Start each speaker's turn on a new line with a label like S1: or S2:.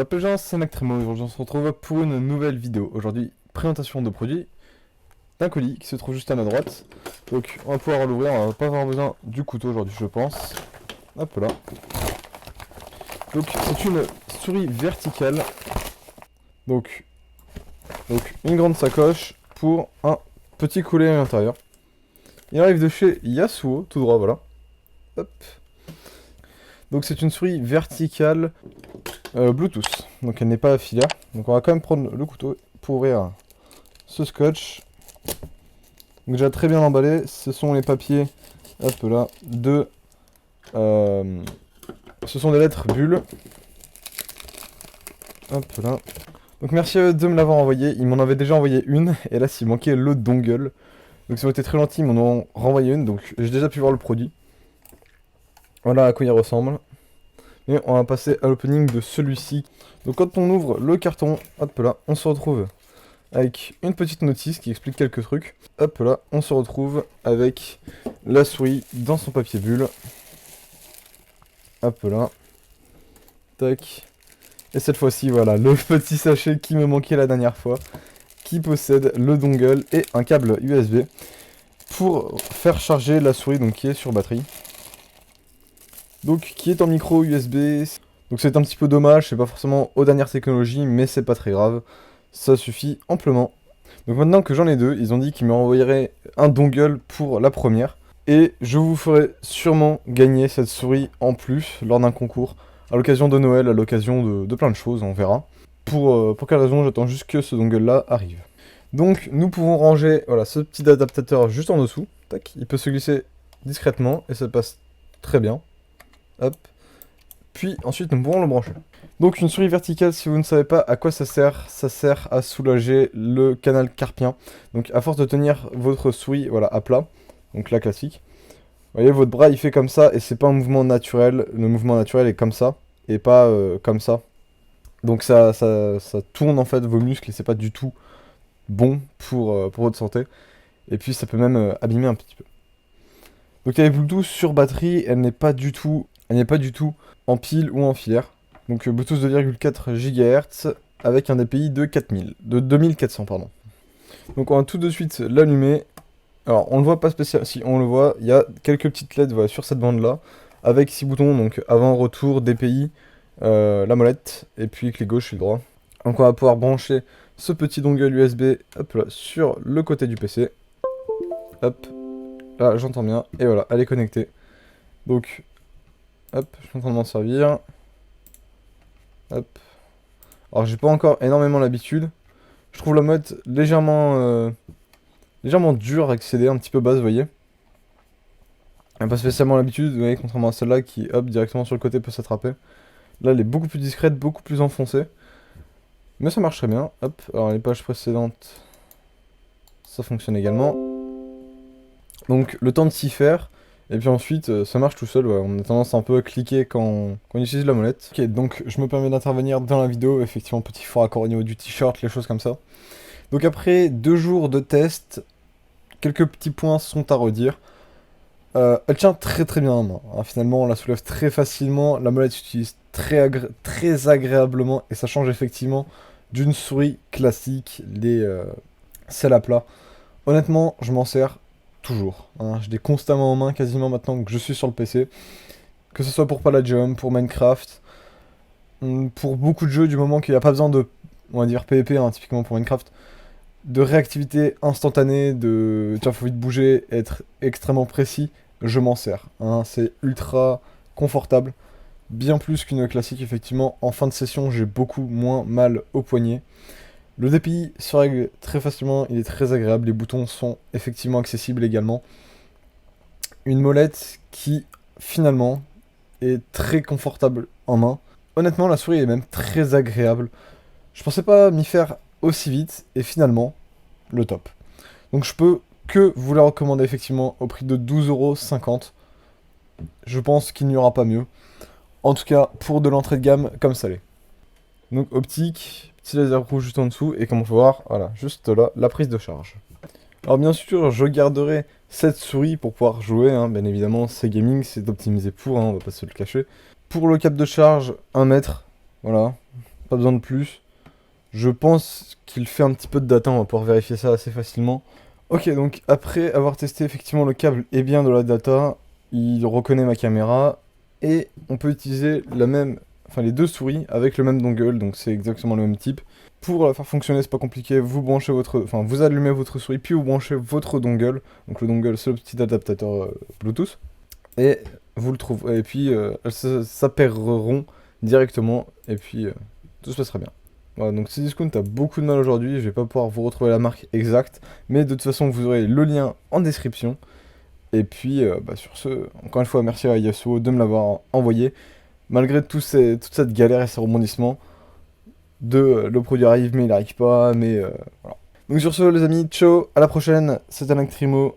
S1: Y'a pas de gens, c'est Nactremo, aujourd'hui on se retrouve pour une nouvelle vidéo. Aujourd'hui, présentation de produits d'un colis qui se trouve juste à ma droite. Donc on va pouvoir l'ouvrir, on va pas avoir besoin du couteau aujourd'hui je pense. Hop là. Donc c'est une souris verticale. Donc une grande sacoche pour un petit collet à l'intérieur. Il arrive de chez Yasuo, tout droit, voilà. Hop. Donc c'est une souris verticale Bluetooth, donc elle n'est pas filaire. Donc on va quand même prendre le couteau pour ouvrir ce scotch. Donc déjà très bien emballé, ce sont les papiers, hop là, ce sont des lettres bulles. Hop là. Donc merci à eux de me l'avoir envoyé, ils m'en avaient déjà envoyé une, et là s'il manquait le dongle. Donc ça a été très gentil, ils m'en ont renvoyé une, donc j'ai déjà pu voir le produit. Voilà à quoi il ressemble. Et on va passer à l'opening de celui-ci. Donc quand on ouvre le carton, hop là, on se retrouve avec une petite notice qui explique quelques trucs. Hop là, on se retrouve avec la souris dans son papier bulle. Hop là. Tac. Et cette fois-ci, voilà, le petit sachet qui me manquait la dernière fois, qui possède le dongle et un câble USB pour faire charger la souris, donc qui est sur batterie. Donc qui est en micro USB. Donc c'est un petit peu dommage, c'est pas forcément aux dernières technologies, mais c'est pas très grave. Ça suffit amplement. Donc maintenant que j'en ai deux, ils ont dit qu'ils me renvoyeraient un dongle pour la première. Et je vous ferai sûrement gagner cette souris en plus lors d'un concours. À l'occasion de Noël, à l'occasion de plein de choses, on verra. Pour quelle raison, j'attends juste que ce dongle là arrive. Donc nous pouvons ranger voilà, ce petit adaptateur juste en dessous. Tac, il peut se glisser discrètement et ça passe très bien. Hop. Puis ensuite nous pourrons le brancher. Donc une souris verticale, si vous ne savez pas à quoi ça sert à soulager le canal carpien. Donc à force de tenir votre souris voilà, à plat, donc la classique, vous voyez votre bras il fait comme ça et c'est pas un mouvement naturel, le mouvement naturel est comme ça et pas comme ça. Donc ça tourne en fait vos muscles et c'est pas du tout bon pour votre santé. Et puis ça peut même abîmer un petit peu. Donc elle est Bluetooth sur batterie, elle n'est pas du tout en pile ou en filaire. Donc Bluetooth 2,4 GHz avec un DPI de 2400 pardon. Donc on va tout de suite l'allumer. Alors on le voit pas spécial, si on le voit, il y a quelques petites LED voilà, sur cette bande là, avec 6 boutons, donc avant, retour, DPI, la molette, et puis clé gauche et droit. Donc on va pouvoir brancher ce petit dongle USB hop, là, sur le côté du PC. Hop, là j'entends bien, et voilà, elle est connectée. Donc, hop, je suis en train de m'en servir. Hop. Alors j'ai pas encore énormément l'habitude. Je trouve la mode légèrement dure à accéder, un petit peu basse, vous voyez. Elle n'a pas spécialement l'habitude, vous voyez, contrairement à celle-là qui, hop, directement sur le côté peut s'attraper. Là, elle est beaucoup plus discrète, beaucoup plus enfoncée. Mais ça marche très bien. Hop, alors les pages précédentes, ça fonctionne également. Donc le temps de s'y faire. Et puis ensuite, ça marche tout seul, ouais. On a tendance un peu à cliquer quand on utilise la molette. Ok, donc je me permets d'intervenir dans la vidéo, effectivement, petit fort accord au niveau du t-shirt, les choses comme ça. Donc après 2 jours de test, quelques petits points sont à redire. Elle tient très très bien en main, hein. Finalement on la soulève très facilement, la molette s'utilise très agréablement et ça change effectivement d'une souris classique, celles à plat. Honnêtement, je m'en sers toujours, hein. Je l'ai constamment en main quasiment maintenant que je suis sur le PC. Que ce soit pour Palladium, pour Minecraft, pour beaucoup de jeux du moment qu'il n'y a pas besoin de, on va dire PvP, hein, typiquement pour Minecraft, de réactivité instantanée, tiens faut vite bouger, être extrêmement précis, je m'en sers, hein. C'est ultra confortable, bien plus qu'une classique effectivement. En fin de session j'ai beaucoup moins mal au poignet. Le DPI se règle très facilement, il est très agréable, les boutons sont effectivement accessibles également. Une molette qui, finalement, est très confortable en main. Honnêtement, la souris est même très agréable. Je pensais pas m'y faire aussi vite, et finalement, le top. Donc je peux que vous la recommander effectivement au prix de 12,50 €. Je pense qu'il n'y aura pas mieux. En tout cas, pour de l'entrée de gamme comme ça l'est. Donc optique, petit laser rouge juste en dessous, et comme on peut voir, voilà, juste là, la prise de charge. Alors bien sûr, je garderai cette souris pour pouvoir jouer, hein. Bien évidemment, c'est gaming, c'est optimisé pour, hein, on va pas se le cacher. Pour le câble de charge, 1 mètre, voilà, pas besoin de plus. Je pense qu'il fait un petit peu de data, on va pouvoir vérifier ça assez facilement. Ok, donc après avoir testé effectivement le câble et bien de la data, il reconnaît ma caméra et on peut utiliser les deux souris avec le même dongle, donc c'est exactement le même type. Pour la faire fonctionner, c'est pas compliqué, vous allumez votre souris puis vous branchez votre dongle. Donc le dongle, c'est le petit adaptateur Bluetooth et vous le trouvez et puis elles s'appaireront directement et puis tout se passera bien. Voilà, donc Cdiscount a beaucoup de mal aujourd'hui, je vais pas pouvoir vous retrouver la marque exacte, mais de toute façon vous aurez le lien en description. Et puis sur ce, encore une fois merci à Yasuo de me l'avoir envoyé. Malgré toute cette galère et ces rebondissements, le produit arrive mais il arrive pas, mais voilà. Donc sur ce les amis, ciao, à la prochaine, c'était Lactimo,